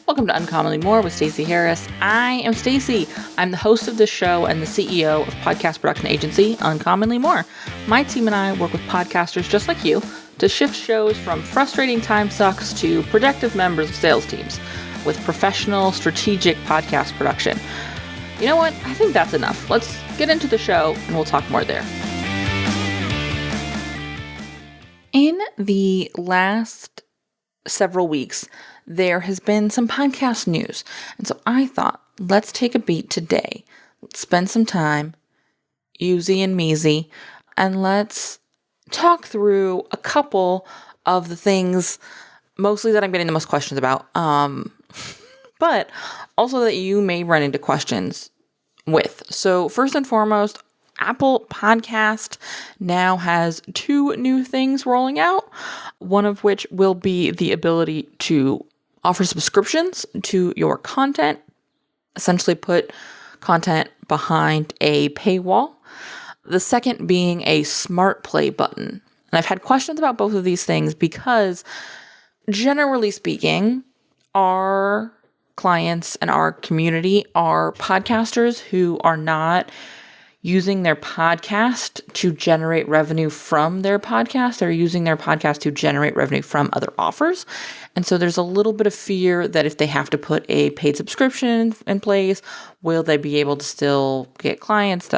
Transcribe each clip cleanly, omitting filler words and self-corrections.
Welcome to Uncommonly More with Stacey Harris. I am Stacey. I'm the host of this show and the CEO of podcast production agency Uncommonly More. My team and I work with podcasters just like you to shift shows from frustrating time sucks to productive members of sales teams with professional, strategic podcast production. You know what? I think that's enough. Let's get into the show and we'll talk more there. In the last several weeks, there has been some podcast news. And so I thought, let's take a beat today. Let's spend some time, Usy and Measy, and let's talk through a couple of the things, mostly that I'm getting the most questions about, but also that you may run into questions with. So first and foremost, Apple Podcast now has 2 new things rolling out, one of which will be the ability to offer subscriptions to your content, essentially put content behind a paywall. The second being a smart play button. And I've had questions about both of these things because, generally speaking, our clients and our community are podcasters who are not using their podcast to generate revenue from their podcast. They're using their podcast to generate revenue from other offers. And so there's a little bit of fear that if they have to put a paid subscription in place, will they be able to still get clients,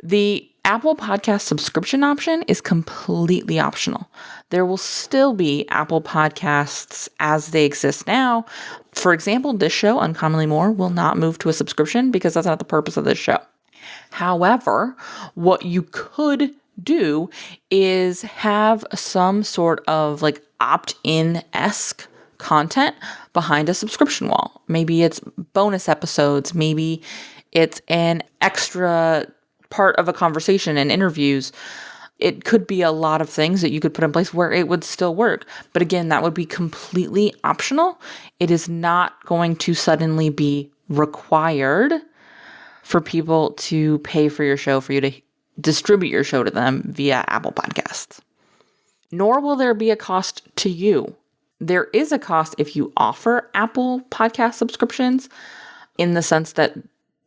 The Apple Podcast subscription option is completely optional. There will still be Apple Podcasts as they exist now. For example, this show, Uncommonly More, will not move to a subscription because that's not the purpose of this show. However, what you could do is have some sort of like opt-in-esque content behind a subscription wall. Maybe it's bonus episodes. Maybe it's an extra part of a conversation and interviews. It could be a lot of things that you could put in place where it would still work. But again, that would be completely optional. It is not going to suddenly be required for people to pay for your show, for you to distribute your show to them via Apple Podcasts. Nor will there be a cost to you. There is a cost if you offer Apple Podcast subscriptions, in the sense that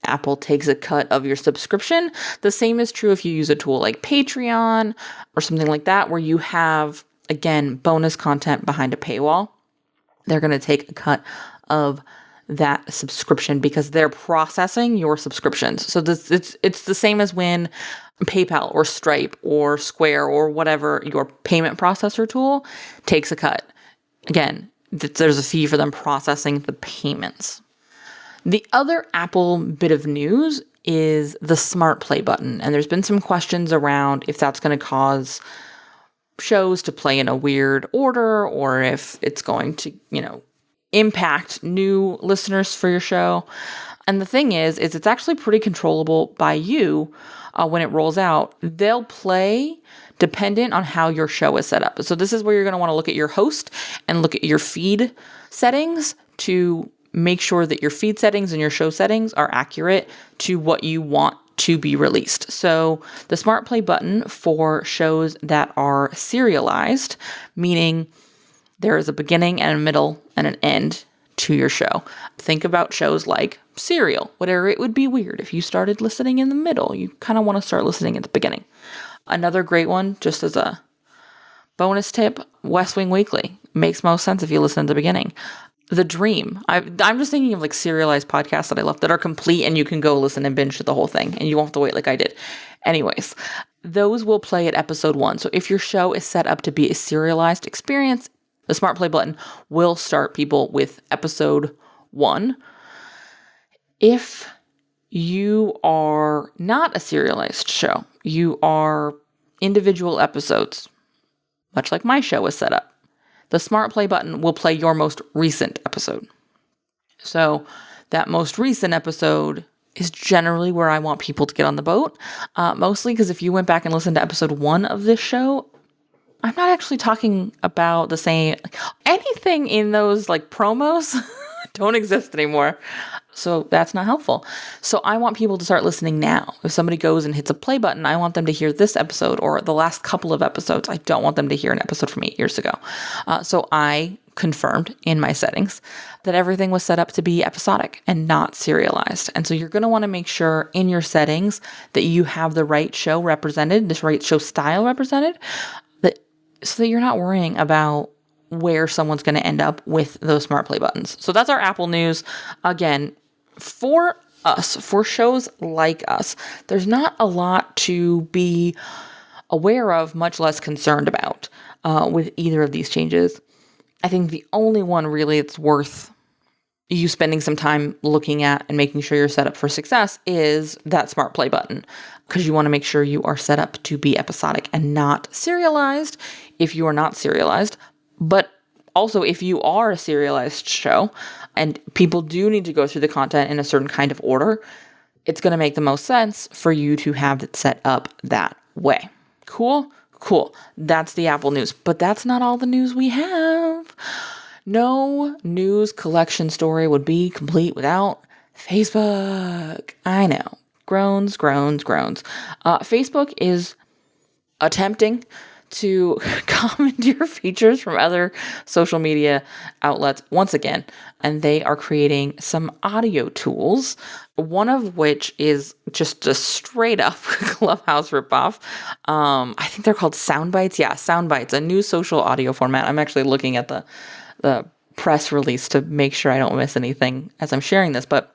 Apple takes a cut of your subscription. The same is true if you use a tool like Patreon or something like that, where you have, again, bonus content behind a paywall. They're going to take a cut of that subscription because they're processing your subscriptions. So it's the same as when PayPal or Stripe or Square or whatever your payment processor tool takes a cut. Again, there's a fee for them processing the payments. The other Apple bit of news is the Smart Play button. And there's been some questions around if that's going to cause shows to play in a weird order, or if it's going to, impact new listeners for your show. And the thing is it's actually pretty controllable by you when it rolls out. They'll play dependent on how your show is set up. So this is where you're going to want to look at your host and look at your feed settings to make sure that your feed settings and your show settings are accurate to what you want to be released. So the Smart Play button for shows that are serialized, meaning there is a beginning and a middle and an end to your show. Think about shows like Serial, whatever. It would be weird if you started listening in the middle. You kind of want to start listening at the beginning. Another great one, just as a bonus tip, West Wing Weekly. Makes most sense if you listen at the beginning. The Dream. I'm just thinking of like serialized podcasts that I love that are complete and you can go listen and binge the whole thing and you won't have to wait like I did. Anyways, those will play at episode 1. So if your show is set up to be a serialized experience, the Smart Play button will start people with episode 1. If you are not a serialized show, you are individual episodes, much like my show is set up, the Smart Play button will play your most recent episode. So that most recent episode is generally where I want people to get on the boat, mostly because if you went back and listened to episode 1 of this show, I'm not actually talking about the same, anything in those like promos don't exist anymore. So that's not helpful. So I want people to start listening now. If somebody goes and hits a play button, I want them to hear this episode or the last couple of episodes. I don't want them to hear an episode from 8 years ago. So I confirmed in my settings that everything was set up to be episodic and not serialized. And so you're going to want to make sure in your settings that you have the right show represented, this right show style represented, so that you're not worrying about where someone's going to end up with those smart play buttons. So that's our Apple news. Again, for us, for shows like us, there's not a lot to be aware of, much less concerned about with either of these changes. I think the only one really that's worth you spending some time looking at and making sure you're set up for success is that smart play button, because you want to make sure you are set up to be episodic and not serialized if you are not serialized. But also, if you are a serialized show and people do need to go through the content in a certain kind of order, it's going to make the most sense for you to have it set up that way. Cool? Cool. That's the Apple news. But that's not all the news we have. No news collection story would be complete without Facebook. I know. Groans, groans, groans. Facebook is attempting to commandeer features from other social media outlets once again, and they are creating some audio tools, one of which is just a straight up Clubhouse ripoff. I think they're called Soundbites. Yeah, Soundbites, a new social audio format. I'm actually looking at the press release to make sure I don't miss anything as I'm sharing this, but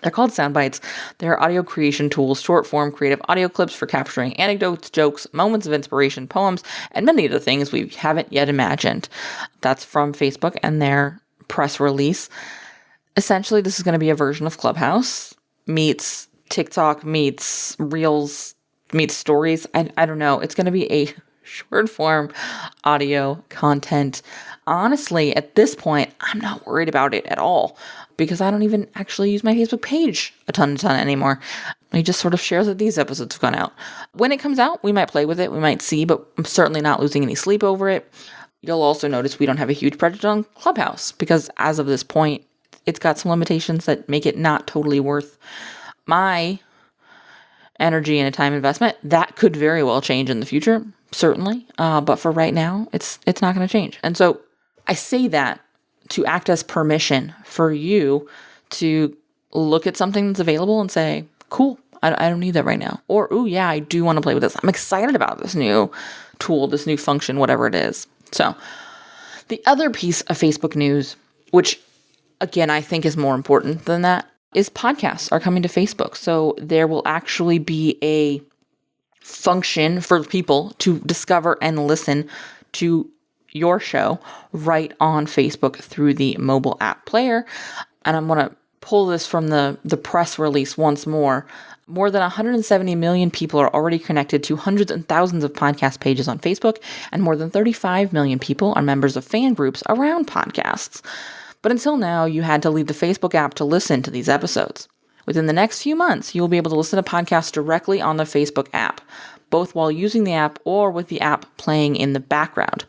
they're called Soundbites. They're audio creation tools, short-form creative audio clips for capturing anecdotes, jokes, moments of inspiration, poems, and many of the things we haven't yet imagined. That's from Facebook and their press release. Essentially, this is going to be a version of Clubhouse meets TikTok, meets Reels, meets Stories. I don't know. It's going to be a short-form audio content. Honestly, at this point, I'm not worried about it at all, because I don't even actually use my Facebook page a ton anymore. I just sort of share that these episodes have gone out. When it comes out, we might play with it, we might see, but I'm certainly not losing any sleep over it. You'll also notice we don't have a huge presence on Clubhouse, because as of this point, it's got some limitations that make it not totally worth my energy and a time investment. That could very well change in the future, certainly. But for right now, it's not going to change. And so I say that to act as permission for you to look at something that's available and say, cool, I don't need that right now. Or, ooh, yeah, I do want to play with this. I'm excited about this new tool, this new function, whatever it is. So the other piece of Facebook news, which again, I think is more important than that, is podcasts are coming to Facebook. So there will actually be a function for people to discover and listen to your show right on Facebook through the mobile app player. And I'm going to pull this from the press release once more. More than 170 million people are already connected to hundreds and thousands of podcast pages on Facebook, and more than 35 million people are members of fan groups around podcasts. But until now, you had to leave the Facebook app to listen to these episodes. Within the next few months, you will be able to listen to podcasts directly on the Facebook app, both while using the app or with the app playing in the background.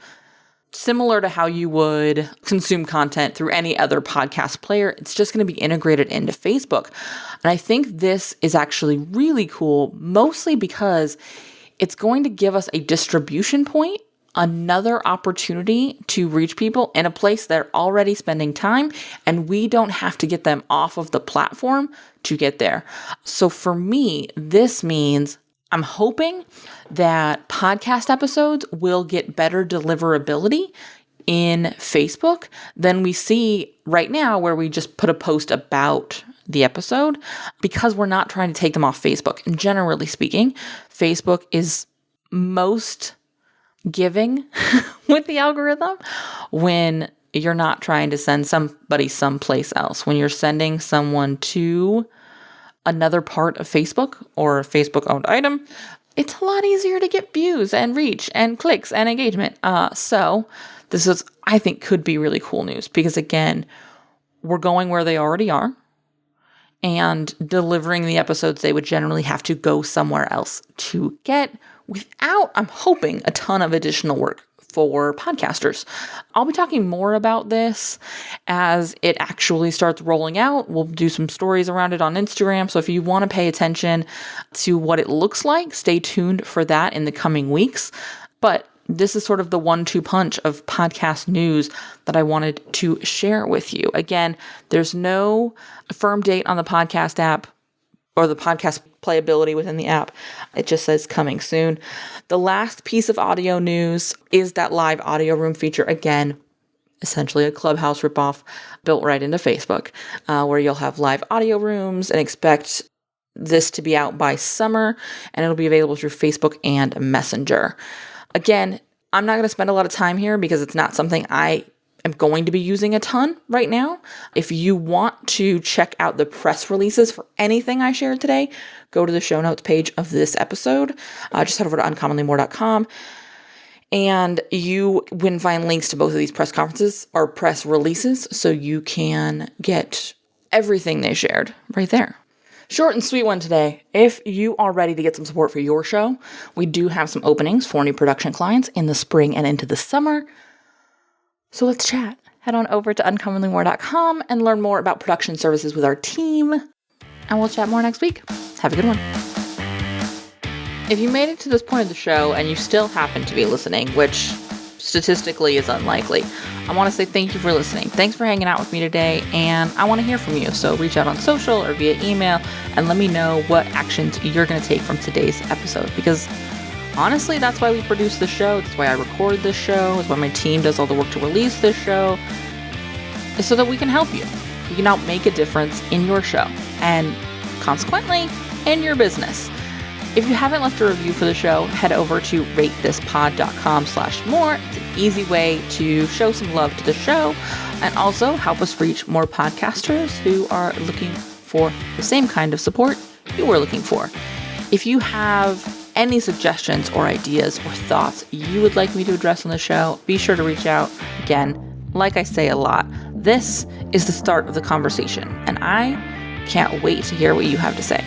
Similar to how you would consume content through any other podcast player, it's just going to be integrated into Facebook. And I think this is actually really cool, mostly because it's going to give us a distribution point, another opportunity to reach people in a place they're already spending time, and we don't have to get them off of the platform to get there. So for me, this means I'm hoping that podcast episodes will get better deliverability in Facebook than we see right now, where we just put a post about the episode, because we're not trying to take them off Facebook. And generally speaking, Facebook is most giving with the algorithm when you're not trying to send somebody someplace else. When you're sending someone to another part of Facebook or a Facebook-owned item, it's a lot easier to get views and reach and clicks and engagement. So this is, I think, could be really cool news, because again, we're going where they already are and delivering the episodes they would generally have to go somewhere else to get, without, I'm hoping, a ton of additional work for podcasters. I'll be talking more about this as it actually starts rolling out. We'll do some stories around it on Instagram. So if you want to pay attention to what it looks like, stay tuned for that in the coming weeks. But this is sort of the 1-2 punch of podcast news that I wanted to share with you. Again, there's no firm date on the podcast app or the podcast playability within the app. It just says coming soon. The last piece of audio news is that live audio room feature. Again, essentially a Clubhouse ripoff built right into Facebook, where you'll have live audio rooms, and expect this to be out by summer, and it'll be available through Facebook and Messenger. Again, I'm not going to spend a lot of time here because it's not something I am going to be using a ton right now. If you want to check out the press releases for anything I shared today, go to the show notes page of this episode. Just head over to uncommonlymore.com, and you can find links to both of these press conferences or press releases, so you can get everything they shared right there. Short and sweet one today. If you are ready to get some support for your show, we do have some openings for new production clients in the spring and into the summer. So let's chat. Head on over to uncommonlymore.com and learn more about production services with our team. And we'll chat more next week. Have a good one. If you made it to this point of the show and you still happen to be listening, which statistically is unlikely, I want to say thank you for listening. Thanks for hanging out with me today, and I want to hear from you. So reach out on social or via email and let me know what actions you're going to take from today's episode, because honestly, that's why we produce the show. That's why I record this show. That's why my team does all the work to release this show, is so that we can help you. We can help make a difference in your show and consequently in your business. If you haven't left a review for the show, head over to ratethispod.com/more. It's an easy way to show some love to the show and also help us reach more podcasters who are looking for the same kind of support you were looking for. If you have any suggestions or ideas or thoughts you would like me to address on the show, be sure to reach out. Again, like I say a lot, this is the start of the conversation, and I can't wait to hear what you have to say.